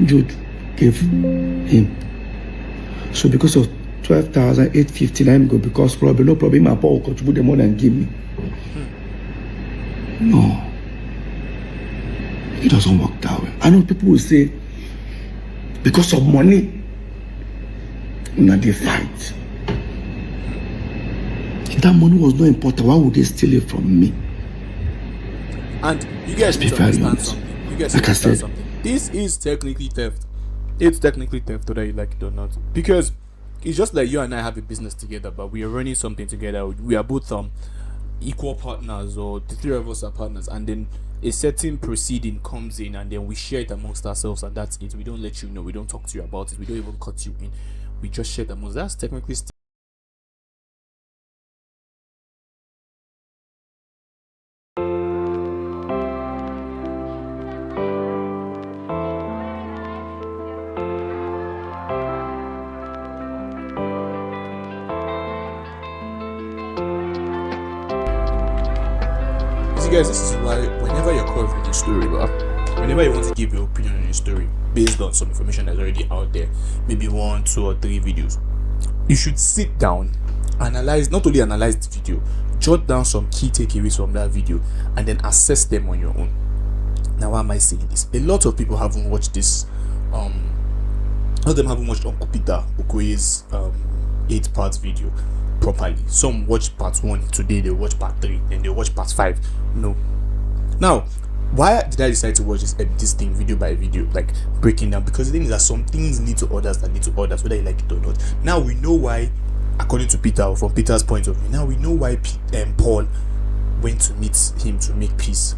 Jude gave him. So because of 12,850, I'm go because probably no problem. My Paul contribute the money and give me. No, it doesn't work that way. I know people will say because of money, they fight. If that money was not important, why would they steal it from me? And you guys need to understand something. You guys need to understand something. This is technically theft. It's technically theft, whether you like it or not. Because it's just like you and I have a business together, but we are running something together. We are both equal partners, or the three of us are partners, and then a certain proceeding comes in, and then we share it amongst ourselves, and that's it. We don't let you know. We don't talk to you about it. We don't even cut you in. We just share it amongst. That's technically guys, this is why whenever you're covering a story, whenever you want to give your opinion on a story based on some information that's already out there, maybe 1, 2, or 3 videos, you should sit down, not only analyze the video, jot down some key takeaways from that video, and then assess them on your own. Now, why am I saying this? A lot of people haven't watched this. A lot of them haven't watched Uncle Peter Okoye's 8-part video properly. Some watch part 1 today, they watch part 3, then they watch part 5. No. Now, why did I decide to watch this thing video by video, like breaking down? Because the thing is that some things lead to others that lead to others, whether you like it or not. Now we know why, according to Peter, or from Peter's point of view, now we know why Paul went to meet him to make peace.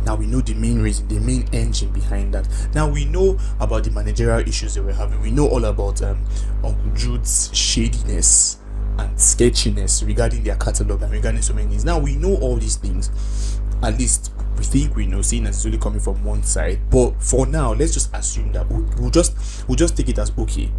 Now we know the main reason, the main engine behind that. Now we know about the managerial issues they were having. We know all about Uncle Jude's shadiness and sketchiness regarding their catalog and regarding so many things. Now we know all these things. At least we think we know, seeing as it's only coming from one side. But for now, let's just assume that we'll just take it as okay.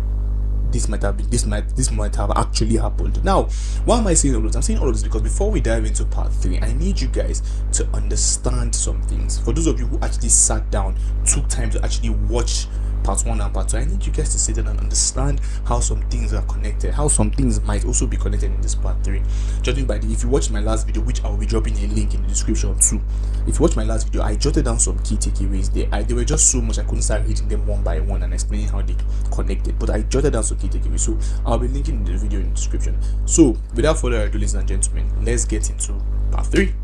This might have actually happened. Now, why am I saying all of this? I'm saying all of this because before we dive into part 3, I need you guys to understand some things. For those of you who actually sat down, took time to actually watch part 1 and part 2, I need you guys to sit down and understand how some things are connected, how some things might also be connected in this part 3. Judging by if you watched my last video, which I will be dropping a link in the description too. If you watch my last video, I jotted down some key takeaways there. They were just so much I couldn't start reading them one by one and explaining how they connected, but I jotted down some key takeaways, so I'll be linking the video in the description. So without further ado, ladies and gentlemen, let's get into part 3.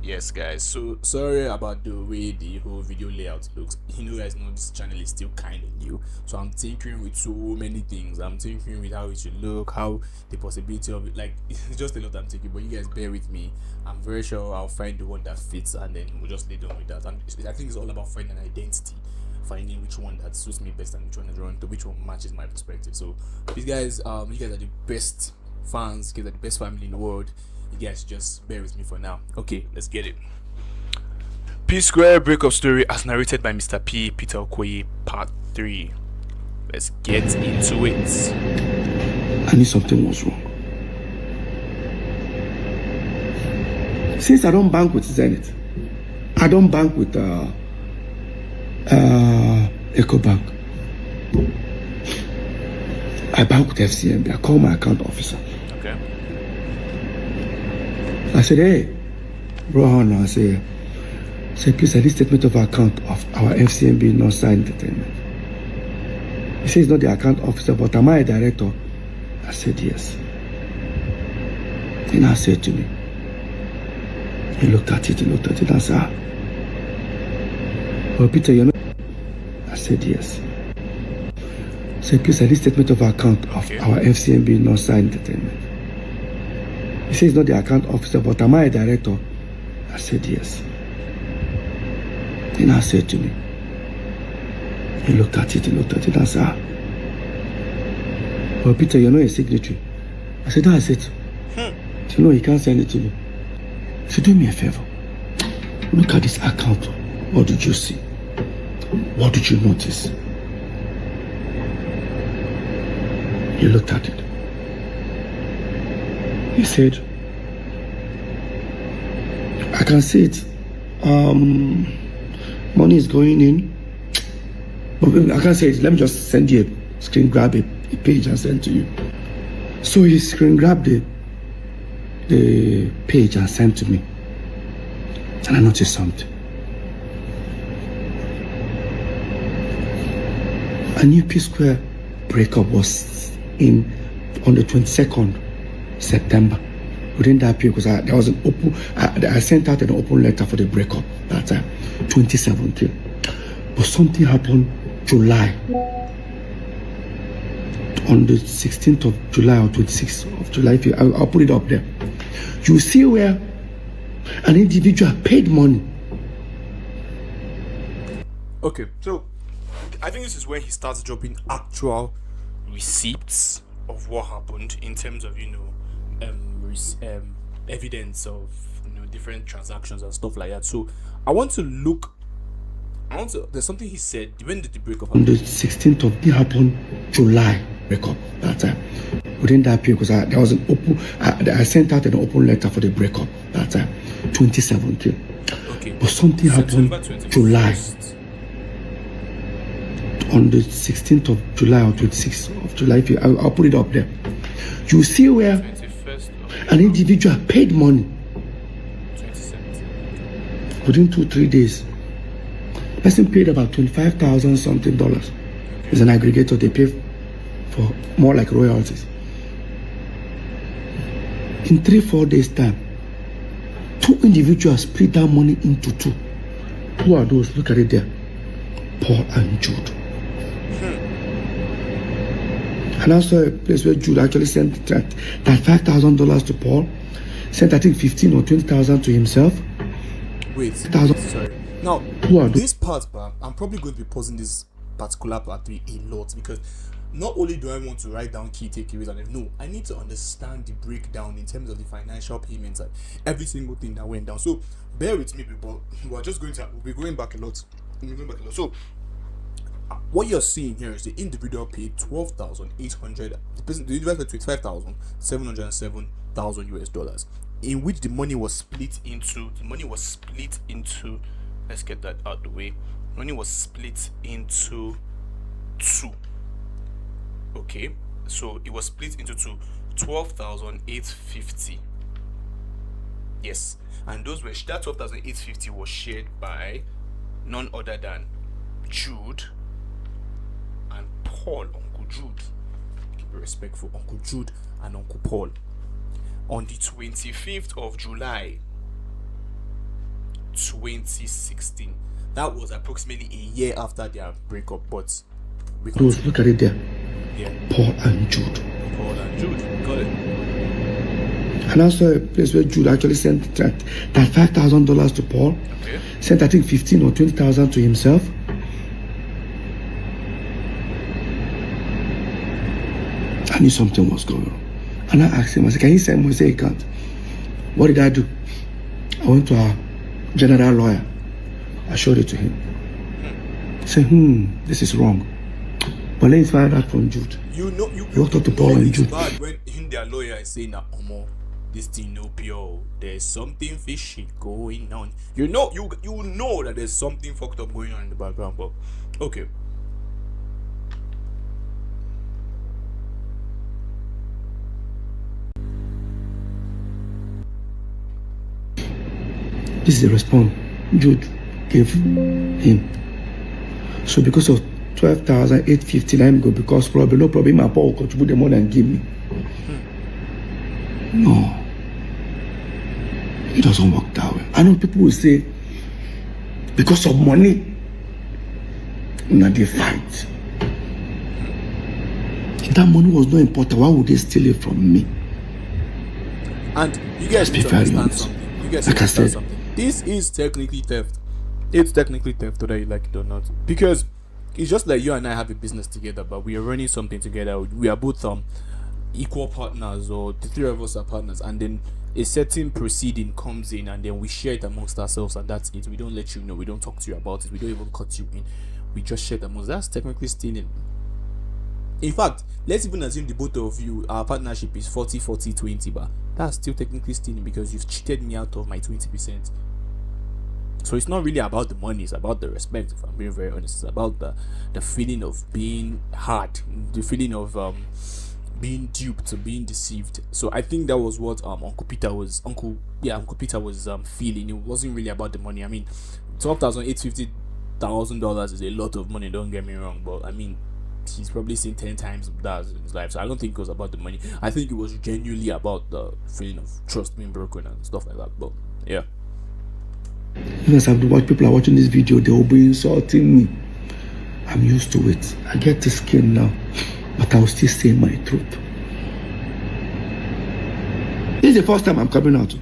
Yes guys, so sorry about the way the whole video layout looks. You guys know this channel is still kind of new, so I'm tinkering with so many things. I'm tinkering with how it should look, how the possibility of it, like it's just a lot I'm thinking, but you guys bear with me. I'm very sure I'll find the one that fits, and then we'll just lay down with that. And I think it's all about finding an identity, finding which one that suits me best and which one is wrong, to which one matches my perspective. So these guys, you guys are the best fans, you guys are the best family in the world. You guys just bear with me for now. Okay, let's get it. P-Square breakup story as narrated by Mr. P, Peter Okoye, part 3. Let's get into it. I knew something was wrong. Since I don't bank with Zenith, I don't bank with EcoBank. I bank with FCMB. I call my account officer. Okay. I said, hey, bro, I say, please, this statement of account of our FCMB non-signed entertainment. He says, not the account officer, but am I a director? I said, yes. And I said to me, he looked at it and said, well, Peter, you know? I said, yes. I said, please, this statement of account of our FCMB non-signed entertainment. He says, not the account officer, but am I a director? I said, yes. And I said to me, he looked at it and said, well, Peter, you're not a signatory. I said, I said, you know, he can't send it to me. So do me a favor. Look at this account. What did you see? What did you notice? He looked at it. He said, I can see it. money is going in. I can't say it. Let me just send you a screen grab a page and send to you. So he screen grabbed the page and sent to me. And I noticed something. A new P-Square breakup was in on the 22nd September. Within that period, because there was an open, I sent out an open letter for the breakup that time, 2017. But something happened July. On the 16th of July or 26th of July, I'll put it up there. You see where an individual paid money. Okay, so I think this is where he starts dropping actual receipts of what happened in terms of evidence of different transactions and stuff like that. So there's something he said. When did the breakup happen? On the 16th of it happened July breakup that time. Within that period, because there was an open, I sent out an open letter for the breakup that time, 2017. Okay. But something happened July. On the 16th of July or 26th of July, I'll put it up there. You see where an individual paid money 2017. within 2-3 days. The person paid about $25,000 something dollars. It's an aggregator. They pay for more like royalties. In 3-4 days time, 2 individuals split that money into 2. Who are those? Look at it there. Paul and Jude. And I saw a place where Jude actually sent that $5,000 to Paul, sent I think 15 or 20,000 to himself. Wait, sorry. Now, this part, I'm probably going to be pausing this particular part a lot, because not only do I want to write down key takeaways, and no, I need to understand the breakdown in terms of the financial payments and every single thing that went down. So bear with me, people. We'll be going back a lot. So what you're seeing here is the individual paid $12,800. The individual paid $25,707,000 in which the money was split into. Let's get that out the way. Money was split into 2. Okay, so it was split into 2. 12,850. Yes, and that 12,850 was shared by none other than Jude and Paul, Uncle Jude. Keep it respectful, Uncle Jude and Uncle Paul. On the 25th of July 2016. That was approximately a year after their breakup, but look at it there. Yeah. Paul and Jude. Got it. And I saw a place where Jude actually sent that $5,000 to Paul. Okay. Sent I think 15 or 20,000 to himself. I knew something was going on. And I asked him, I said, can you send me? He said he can't. What did I do? I went to our general lawyer. I showed it to him. He said, this is wrong. But let's find out from Jude. You walked up to Paul and Jude. Bad when their lawyer is saying that, this thing no pure. There's something fishy going on. You know that there's something fucked up going on in the background, but okay. This is the response Jude gave him. So because of 12,850, I'm good, because probably no problem, my Paul will contribute the money and give me. No, it doesn't work that way. I know people will say, because of money, they fight. If that money was not important, why would they steal it from me? And you guys need to understand something. This is technically theft. It's technically theft, whether you like it or not. Because it's just like you and I have a business together, but we are running something together. We are both equal partners, or the 3 of us are partners, and then a certain proceeding comes in, and then we share it amongst ourselves, and that's it. We don't let you know. We don't talk to you about it. We don't even cut you in. We just share it amongst. That's technically stealing. In fact, let's even assume the both of you, our partnership is 40-40-20, but that's still technically stealing, because you've cheated me out of my 20%. So it's not really about the money, it's about the respect. If I'm being very honest, it's about the feeling of being hard, the feeling of being duped, being deceived. So I think that was what Uncle Peter was feeling. It wasn't really about the money. I mean, $12,850 is a lot of money, don't get me wrong, but I mean, he's probably seen 10 times that in his life. So I don't think it was about the money. I think it was genuinely about the feeling of trust being broken and stuff like that. But yeah. As I've watched, people are watching this video, they will be insulting me. I'm used to it. I get the skin now, but I will still say my truth. This is the first time I'm coming out.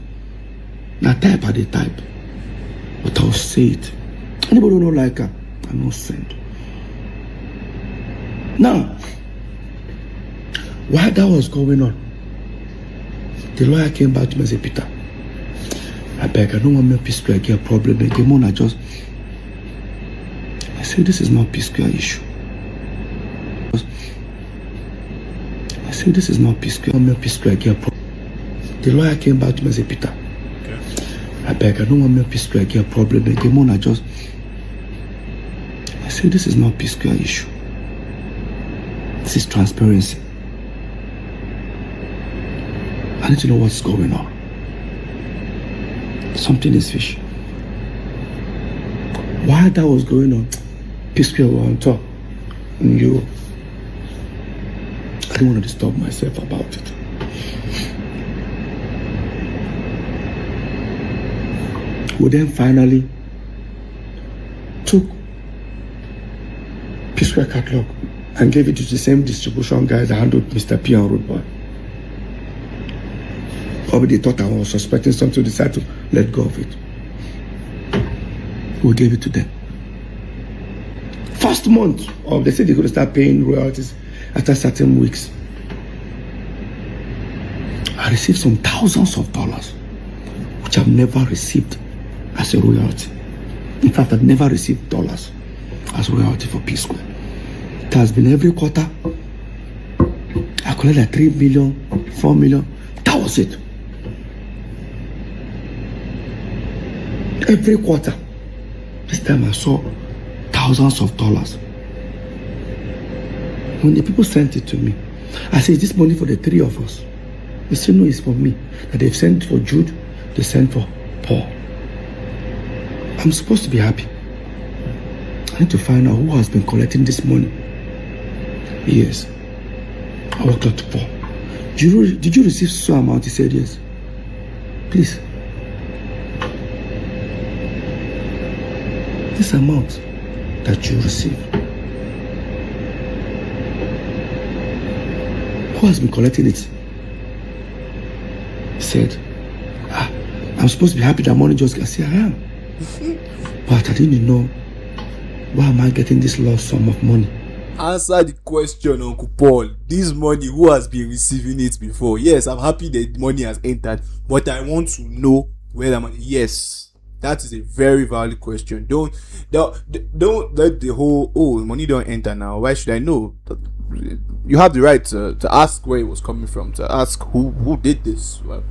Now type at the type, but I'll say it. Anybody who don't like her, I'm not send. Now, while that was going on, the lawyer came back to me and said, Peter, I beg, I don't want my P-Square get a problem again. I said, this is not P-Square issue. I said, this is not P-Square. My P-Square get a problem. The lawyer came back to me and said, Peter, okay, I beg, I don't want my P-Square get a problem again. I said, this is not P-Square issue. This is transparency. I need to know what's going on. Something is fishy. While that was going on, P-Square were on top. I didn't want to disturb myself about it. We then finally took P-Square catalog and gave it to the same distribution guys that handled Mr. P and Road Boy. Probably they thought I was suspecting something, decided to let go of it. We gave it to them. First month, they said they're going to start paying royalties after certain weeks. I received some thousands of dollars, which I've never received as a royalty. In fact, I've never received dollars as royalty for P-Square. It has been every quarter. I collected like 3 million, 4 million. That was it. Every quarter. This time I saw thousands of dollars. When the people sent it to me, I said, is this money for the three of us? They said, no, it's for me. That they've sent for Jude, they sent for Paul. I'm supposed to be happy. I need to find out who has been collecting this money. Yes. I walked up to Paul. Did you receive some amount? He said, yes. Please. This amount that you received, who has been collecting it? He said, I'm supposed to be happy that money just got. I said, I am. But I didn't know, why am I getting this large sum of money? Answer the question, Uncle Paul. This money, who has been receiving it before? Yes, I'm happy that money has entered, but I want to know where the money. Yes, that is a very valid question. Don't let the whole money don't enter now. Why should I know? You have the right to ask where it was coming from, to ask who did this. Well,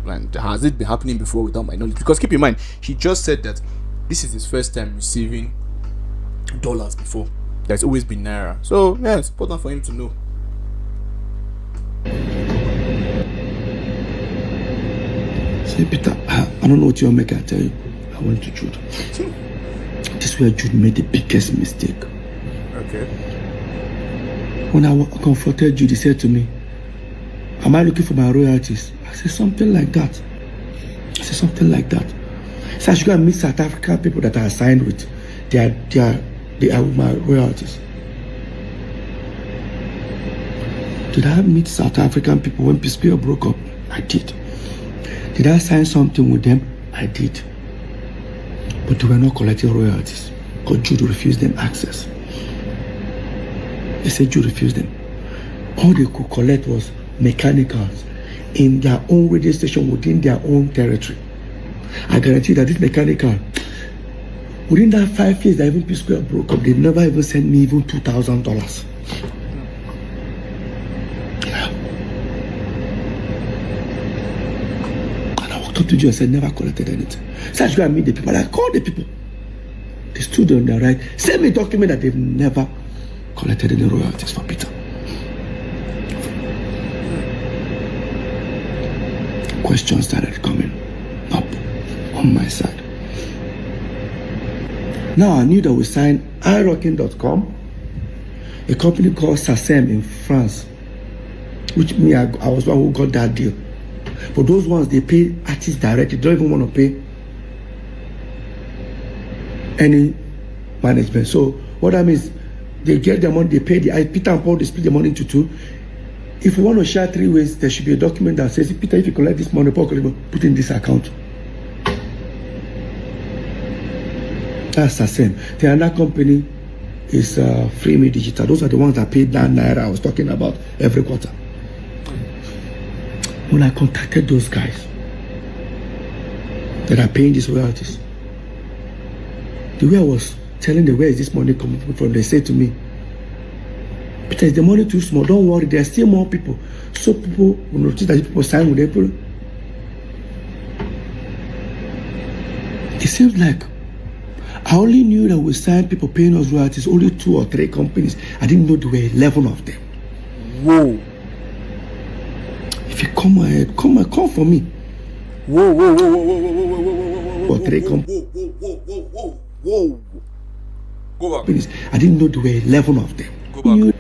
and has it been happening before without my knowledge? Because keep in mind, he just said that this is his first time receiving dollars before. There's always been naira. So yeah, it's important for him to know. Say, Peter, I don't know what you'll make. I tell you, I went to Jude. This is where Jude made the biggest mistake. Okay. When I confronted Jude, he said to me, am I looking for my royalties? I said something like that. So I should go and meet South African people that are signed with. They are with my royalties. Did I meet South African people when P-Square broke up? I did. Did I sign something with them? I did. But they were not collecting royalties because Jude refused them access. They said Jude refused them. All they could collect was mechanicals in their own radio station within their own territory. I guarantee that this mechanical, within that 5 years that even P-Square broke up, they never even sent me even $2,000. Yeah. And I walked talked to Joe and said, never collected anything. So I should go and meet the people. I called the people. They stood on their right. Send me a document that they've never collected any royalties for Peter. Questions started coming up on my side. Now I knew that we signed iRocking.com, a company called SACEM in France, which I was one who got that deal. But those ones, they pay artists directly. They don't even want to pay any management. So what that means, they get the money, they pay Peter and Paul, they split the money into two. If we want to share 3 ways, there should be a document that says, Peter, if you collect this money, Paul, put in this account. That's the same. The other company is Free Me Digital. Those are the ones that pay that naira I was talking about every quarter. When I contacted those guys that are paying these royalties, the way I was telling them where is this money coming from, they said to me, Peter, is the money too small? Don't worry, there are still more people. So people will notice that people sign with April. It seems like I only knew that we signed people paying us royalties, only 2 or 3 companies. I didn't know there were 11 of them. Whoa. If you come ahead, come for me. Whoa. Or 3 companies. Whoa. Go back. I didn't know there were 11 of them. Go back.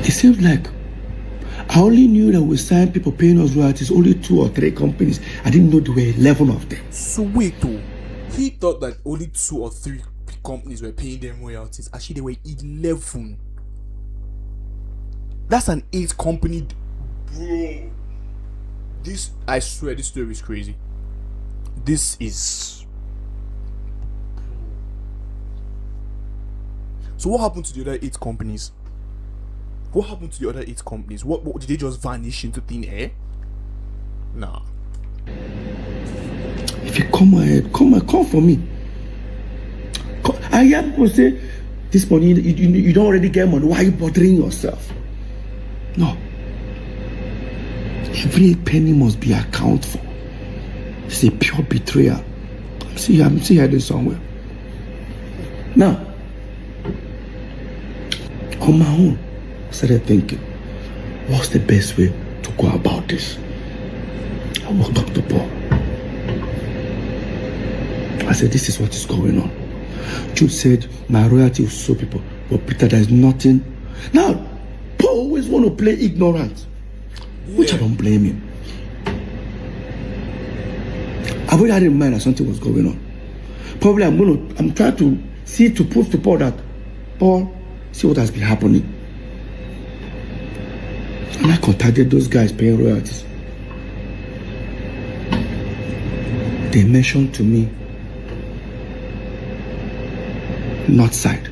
It seems like I only knew that we signed people paying us royalties, only 2 or 3 companies. I didn't know there were 11 of them. So wait, he thought that only 2 or 3 companies were paying them royalties. Actually, there were 11. That's an 8 company, bro. This, I swear, this story is crazy. This is. So what happened to the other 8 companies? What happened to the other 8 companies? What did they just vanish into thin air? Nah. If you come ahead, come for me. I hear people say, this money, you don't already get money. Why are you bothering yourself? No. Every penny must be accounted for. It's a pure betrayal. I'm still heading somewhere. Now, on my own, I started thinking, what's the best way to go about this? I walked up to Paul. I said, this is what is going on. Jude said, my royalty will show people. But Peter, there's nothing. Now, Paul always want to play ignorant, which I don't blame him. I've already had in mind that something was going on. Probably I'm trying to prove to Paul that, Paul, see what has been happening. And I contacted those guys paying royalties. They mentioned to me Northside,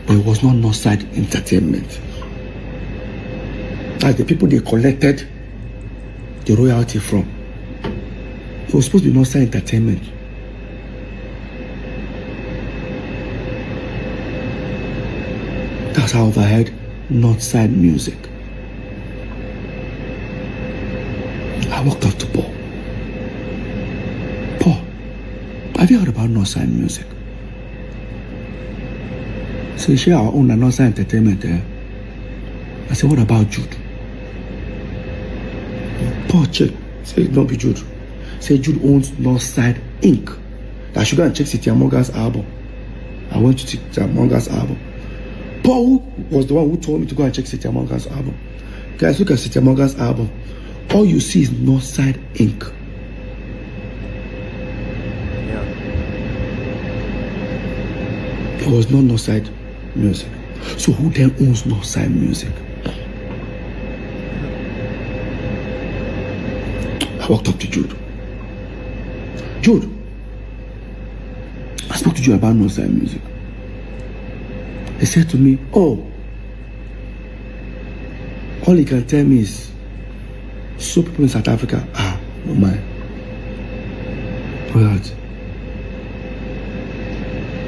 but it was not Northside Entertainment. That's the people they collected the royalty from. It was supposed to be Northside Entertainment. That's how I heard Northside Music. I walked up to Paul. Paul, have you heard about Northside Music? So share our own Northside Entertainment there. I said, what about Jude? Paul check. Say don't be Jude. Say Jude owns Northside Inc. I should go and check City Amonga's album. I went to City Amonga's album. Paul was the one who told me to go and check City Amonga's album. Guys, look at City Amonga's album. All you see is Northside Inc. Yeah. It was not Northside Music. So who then owns Northside Music? I walked up to Jude. Jude, I spoke to you about Northside Music. He said to me, oh, all he can tell me is, so people in South Africa are no mind. Royalty.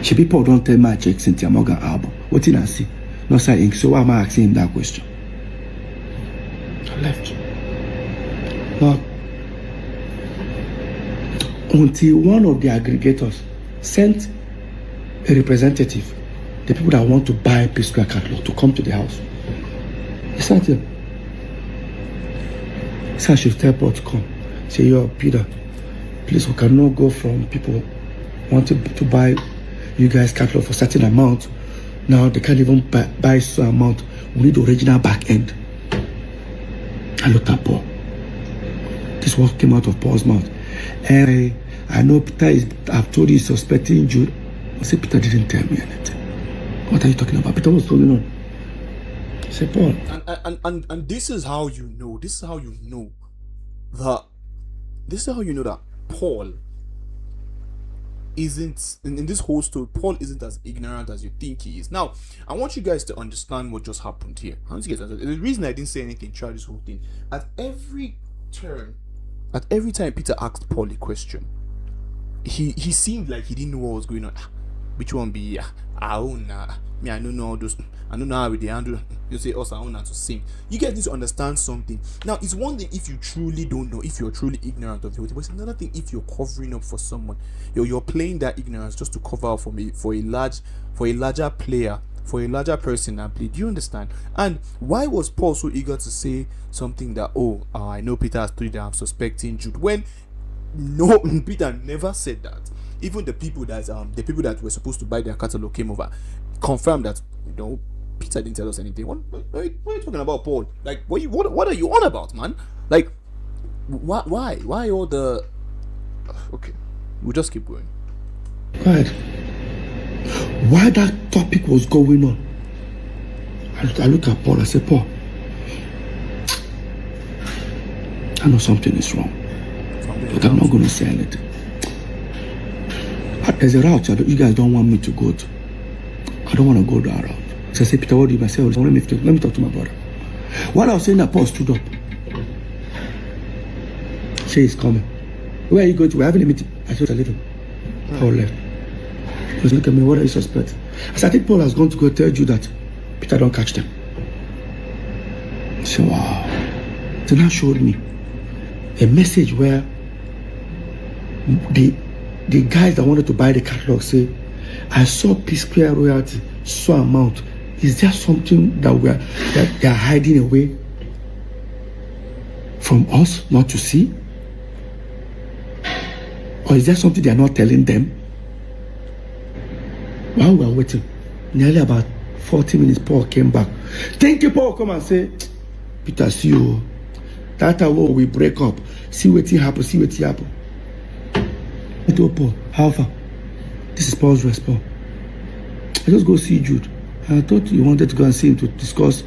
She people don't tell me I check Cynthia Morgan album. What did I see? Northside Inc. So why am I asking him that question? I left. Now, until one of the aggregators sent a representative, the people that want to buy P-Square catalog, to come to the house. He sat here. He said I should tell Paul to come. Say, yo, Peter, please, we cannot go from people wanting to buy you guys catalog for certain amount. Now they can't even buy some amount. We need the original back end. I looked at Paul. This was came out of Paul's mouth. And I know Peter is, I've told you he's suspecting Jude. I said, Peter didn't tell me anything. What are you talking about? Peter was holding on. I said, Paul. And this is how you know. This is how you know that Paul isn't in this whole story. Paul isn't as ignorant as you think he is. Now, I want you guys to understand what just happened here. I want you guys to understand. The reason I didn't say anything throughout this whole thing, at every turn, at every time Peter asked Paul a question, he seemed like he didn't know what was going on. Which one be our own? Me, I don't know all those. I don't know how they handle. You say us, I own to sing. You guys need to understand something. Now, it's one thing if you truly don't know, if you're truly ignorant of it, but it's another thing if you're covering up for someone. You're playing that ignorance just to cover up for a larger player, for a larger person and play. Do you understand? And why was Paul so eager to say something that I know Peter has told you that I'm suspecting Jude, when no, Peter never said that. Even the people that were supposed to buy their catalog came over, confirmed that Peter didn't tell us anything. What are you talking about, Paul? Like, what are you on about, man? Like, why all the? Okay, we'll just keep going. Right. Why that topic was going on? I look at Paul. I say, Paul, I know something is wrong, but I'm not going to say anything. There's a route you guys don't want me to go to. I don't want to go that route. So I say, Peter, what do you say? Let me talk to my brother. While I was saying that, Paul stood up. Say he's coming. Where are you going to? We're having a meeting. I said, I leave him. Paul left. He was looking at me, what are you suspect? I said, I think Paul has gone to go tell you that Peter don't catch them. I said, wow. Then that showed me a message where the guys that wanted to buy the catalog say, I saw P-Square royalty, so amount. Is there something that they are hiding away from us not to see? Or is there something they are not telling them? While we were waiting, nearly about 40 minutes, Paul came back. Thank you, Paul. Come and say, Peter, see you. That time we break up. See what happen. I told Paul, how far? This is Paul's response. I just go see Jude. I thought you wanted to go and see him to discuss.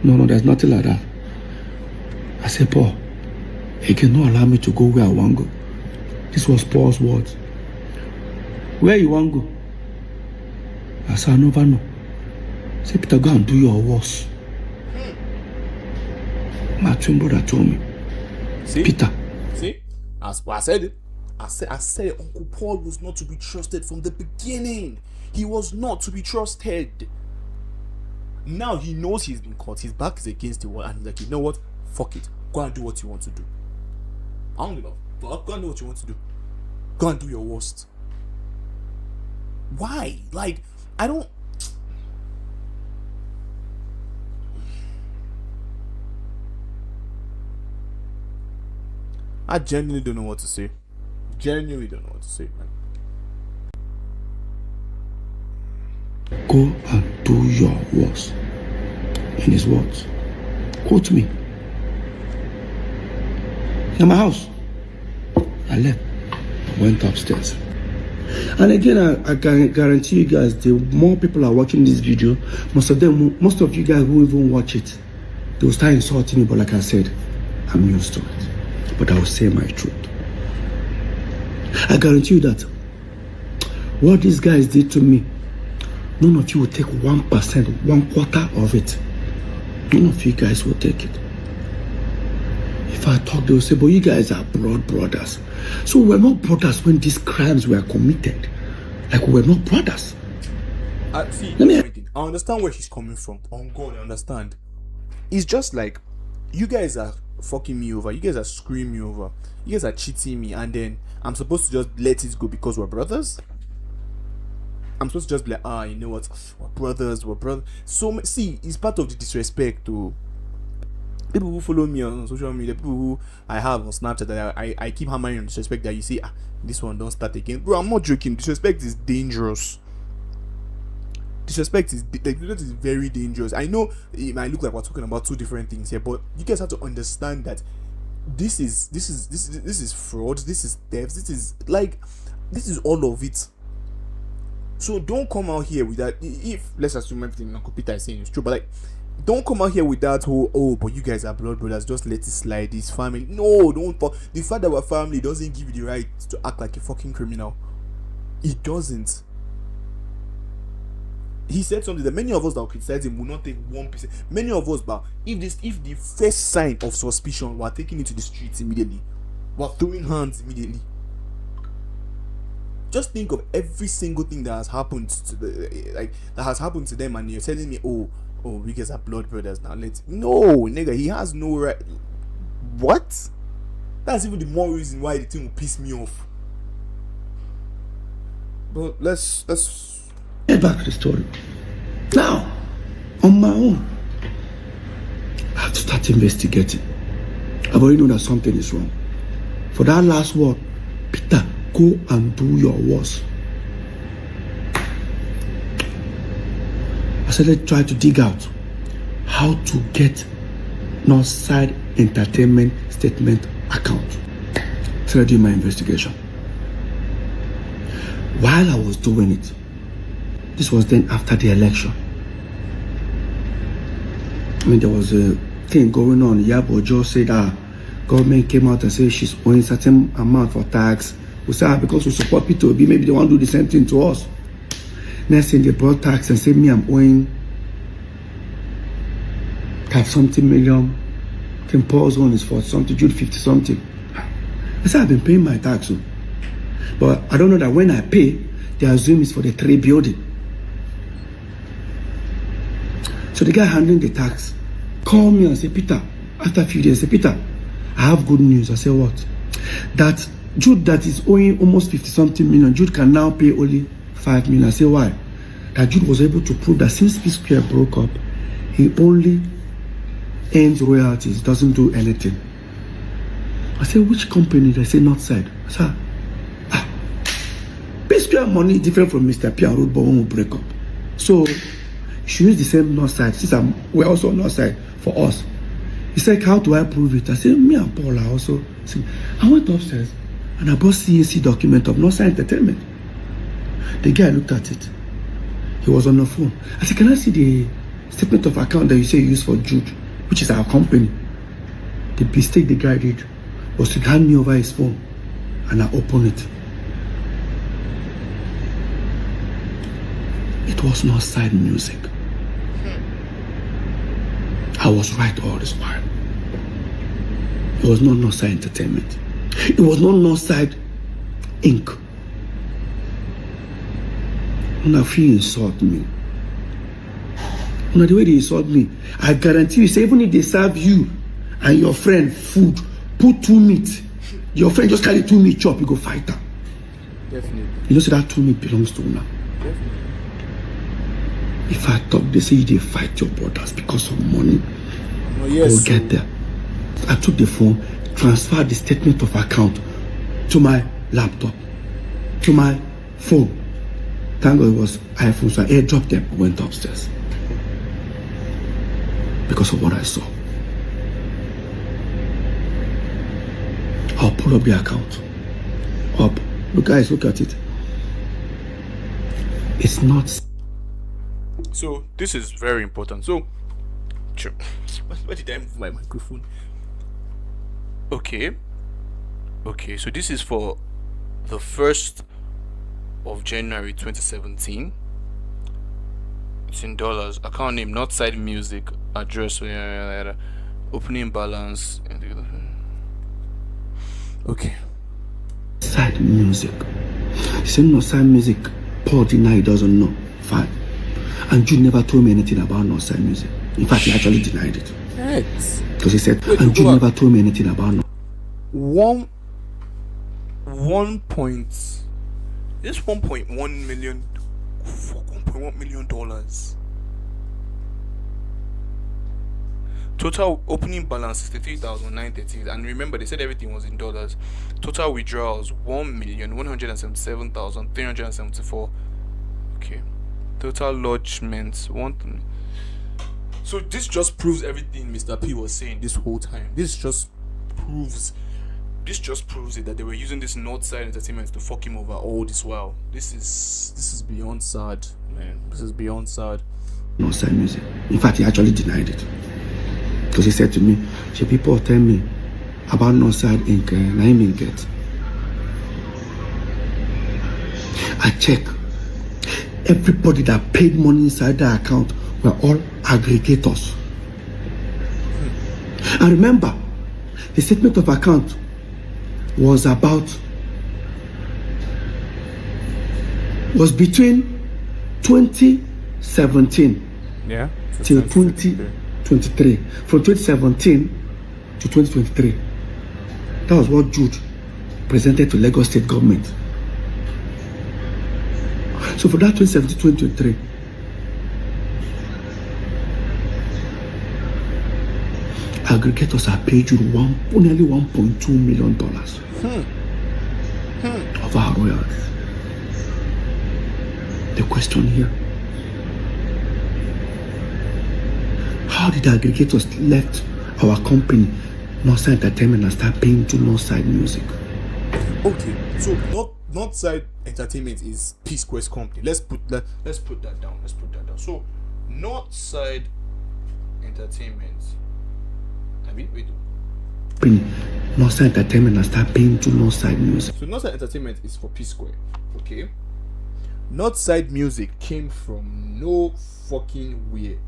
No, there's nothing like that. I said, Paul, he cannot allow me to go where I want to go. This was Paul's words. Where you want to go? I said, I never know. I said, Peter, go and do your worst. My twin brother told me. See? Peter. See? I said it. I said Uncle Paul was not to be trusted from the beginning. He was not to be trusted. Now he knows he's been caught. His back is against the wall, and he's like, you know what? Fuck it. Go and do what you want to do. I don't give a fuck. Go and do what you want to do. Go and do your worst. Why? Like, I don't. I genuinely don't know what to say. Genuinely don't know what to say, man. Go and do your worst. In his words. Quote me. In my house. I left. I went upstairs. And again, I can guarantee you guys, the more people are watching this video, most of you guys who even watch it, they will start insulting me. But like I said, I'm used to it. But I will say my truth. I guarantee you that what these guys did to me, none of you will take 1%, 1/4 of it. None of you guys will take it. If I talk, they will say, but you guys are blood brothers. So we're not brothers when these crimes were committed. Like, we're not brothers. I understand where he's coming from. On God, I understand. It's just like you guys are fucking me over, you guys are screwing me over, you guys are cheating me, and then I'm supposed to just let it go because we're brothers? I'm supposed to just be like, you know what, we're brothers. So see, it's part of the disrespect to people who follow me on social media, people who I have on Snapchat, that I keep hammering on disrespect, that you see, this one don't start again. Bro, I'm not joking. Disrespect is dangerous. Disrespect is very dangerous. I know it might look like we're talking about two different things here, but you guys have to understand that this is fraud, this is theft, this is all of it. So don't come out here with that. If let's assume everything Peter is saying is true, but like, don't come out here with that whole, but you guys are blood brothers, just let it slide, this family. No, don't. The fact that we're family doesn't give you the right to act like a fucking criminal. It doesn't. He said something that many of us that criticize him will not take 1%. Many of us, but if the first sign of suspicion, we're taking it to the streets immediately. We're throwing hands immediately. Just think of every single thing that has happened to them, and you're telling me, oh, we guys are blood brothers now. No, nigga, he has no right. What? That's even the more reason why the thing will piss me off. But let's get back to the story. Now, on my own, I have to start investigating. I've already known that something is wrong. For that last word, Peter, go and do your worst. I said, let's try to dig out how to get Northside Entertainment statement account. So I did my investigation. While I was doing it, this was then after the election. I mean, there was a thing going on. Yabo Joe said government came out and said she's owing certain amount for tax. We said, because we support P2B, maybe they want to do the same thing to us. Next thing, they brought tax and said, me, I'm owing 5-something million. I think Paul's one is 40-something, Jude 50-something. I said, I've been paying my tax. But I don't know that when I pay, they assume it's for the 3 building. So the guy handling the tax called me and said, Peter, after a few days, say, Peter, I have good news. I said, what? That Jude that is owing almost 50-something million, Jude can now pay only 5 million. I said, why? That Jude was able to prove that since P-Square broke up, he only earns royalties, doesn't do anything. I said, which company? They say Northside. I said, P-Square money is different from Mr. P and Road, but when we break up. So you should use the same Northside, since we're also on Northside for us. He said, how do I prove it? I said, me and Paul are also. I went upstairs and I bought CAC document of Northside Entertainment. The guy looked at it. He was on the phone. I said, can I see the statement of account that you say you use for Jude, which is our company? The mistake the guy did was to hand me over his phone, and I opened it. It was Northside Music. I was right all this while. It was not Northside Entertainment. It was not Northside Inc. When I feel insult me, the way they insult me, I guarantee you, say, even if they serve you and your friend food, put 2 meat, your friend just carry 2 meat chop, you go fight her. Definitely. You know, so that 2 meat belongs to now. Definitely. If I talk, they say they fight your brothers because of money. Oh, yes, we'll get there. I took the phone, transferred the statement of account to my laptop, to my phone. Thank God it was iPhone, so I airdropped them and went upstairs. Because of what I saw. I'll pull up the account. Up. Look, guys, look at it. It's not. So this is very important. So where did I move my microphone? Okay, so this is for the 1st of January 2017. It's in dollars. Account name Northside Music. Address opening balance. Okay. Side music. He said Northside Music. Paul denied he doesn't know. Fine. And you never told me anything about Northside Music. In fact, he actually denied it. Yes. Because he said, Wait, and go you back. never told me anything about no. 1 this 1.1 million, $1.1 million. Total opening balance 63,938, and remember they said everything was in dollars. Total withdrawals 1,177,374. Okay. Total lodgements 1. So this just proves everything Mr. P was saying this whole time. This just proves it that they were using this Northside Entertainment to fuck him over all this while. This is beyond sad, man. This is beyond sad. Northside music. In fact, he actually denied it. Because he said to me, "Should people tell me about Northside Inc. And I mean get." I check. Everybody that paid money inside that account were all aggregators. And remember, the statement of account was between 2017 till 2023. From 2017 to 2023. That was what Jude presented to Lagos State government. So for that 2017 2023, aggregators are paid you nearly $1.2 million of our royalties. The question here: how did the aggregators left our company, Northside Entertainment, and start paying to Northside Music? Okay, so Northside Entertainment is P-Square's company. Let's put that down. So Northside Entertainment. I mean, wait. Northside Entertainment and start paying to Northside Music. So Northside Entertainment is for P-Square. Okay. Northside Music came from no fucking where.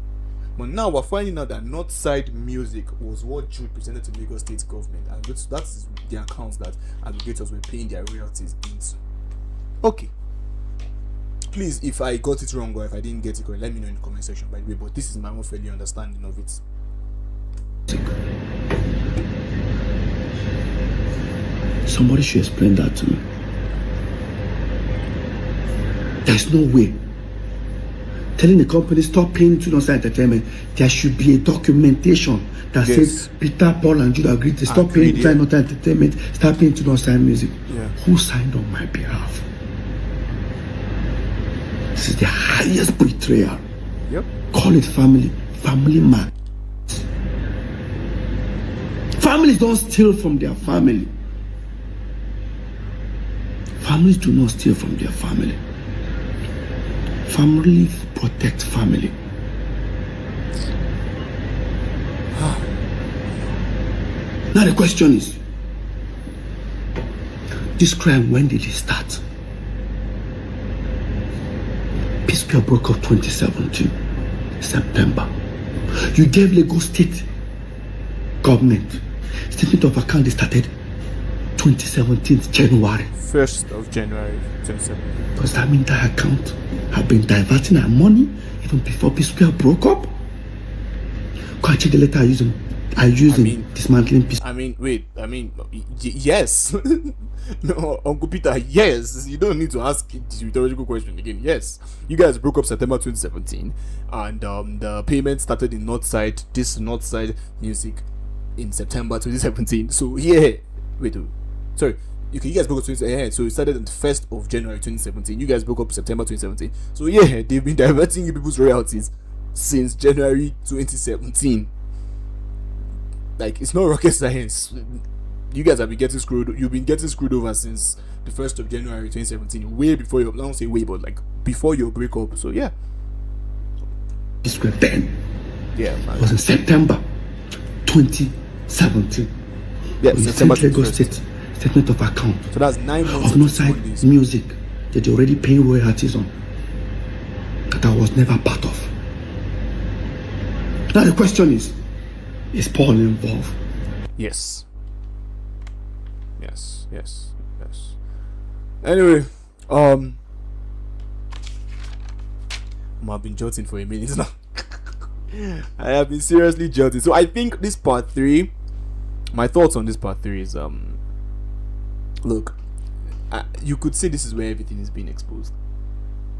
But now we're finding out that Northside Music was what Jude presented to Lagos State government, and that's the accounts that aggregators were paying their royalties into. Okay. Please, if I got it wrong or if I didn't get it correct, let me know in the comment section, by the way. But this is my own fairly understanding of it. Somebody should explain that to me. There's no way. Telling the company stop paying to Northside Entertainment, there should be a documentation that says Peter, Paul, and Jude agreed to stop paying to Northside Entertainment, start paying to Northside Music. Yeah. Who signed on my behalf? This is the highest betrayal. Yep. Call it family man. Families don't steal from their family. Families do not steal from their family. Family protect family. Now the question is, this crime, when did it start? P-Square broke up 2017, September. You gave Lagos State government statement of account. They started 2017 January. 1st of January 2017. Does that mean that account have been diverting our money even before P-Square broke up? Go and check the letter I used in dismantling P-Square. Yes. No, Uncle Peter, yes. You don't need to ask the rhetorical question again. Yes. You guys broke up September 2017, and the payment started in Northside Music in September 2017. So yeah. Sorry. Okay, you guys broke up 2017. So it started on the 1st of January 2017. You guys broke up September 2017. So yeah, they've been diverting you people's royalties since January 2017. Like, it's not rocket science. You guys have been getting screwed. You've been getting screwed over since the 1st of January 2017. Way before your, I don't say way, but like before your breakup. So yeah. Then. Yeah, man. It was in September 2017. Yeah, September Lagos State statement of account. So that's 9 months of Northside Music that they already paying royalties on, that I was never part of. Now the question is Paul involved? Yes. Anyway, I've been jotting for a minute now. I have been seriously jilted. So I think this part 3, my thoughts on this part 3 is look, you could say this is where everything is being exposed.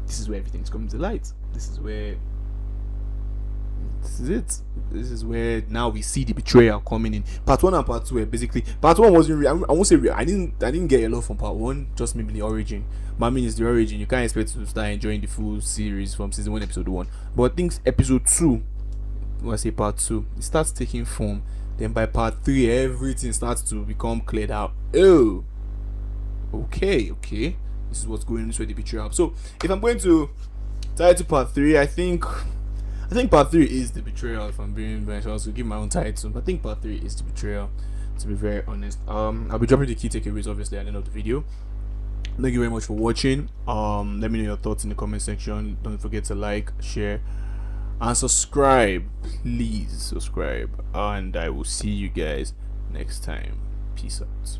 This is where everything is coming to light. This is it. This is where now we see the betrayal coming in. Part 1 and part 2 were basically, part 1 wasn't real. I won't say real. I didn't get a lot from part 1, just maybe the origin. But I mean, it's the origin. You can't expect to start enjoying the full series from season 1, episode 1. But I think episode 2, when I say part 2, it starts taking form. Then by part 3, everything starts to become cleared out. Oh, okay. This is what's going on. This way the betrayal. So if I'm going to title part 3, I think part 3 is the betrayal. If I'm being honest, to give my own title, I think part 3 is the betrayal, to be very honest. I'll be dropping the key takeaways obviously at the end of the video. Thank you very much for watching. Let me know your thoughts in the comment section. Don't forget to like, share, and subscribe. Please subscribe, and I will see you guys next time. Peace out.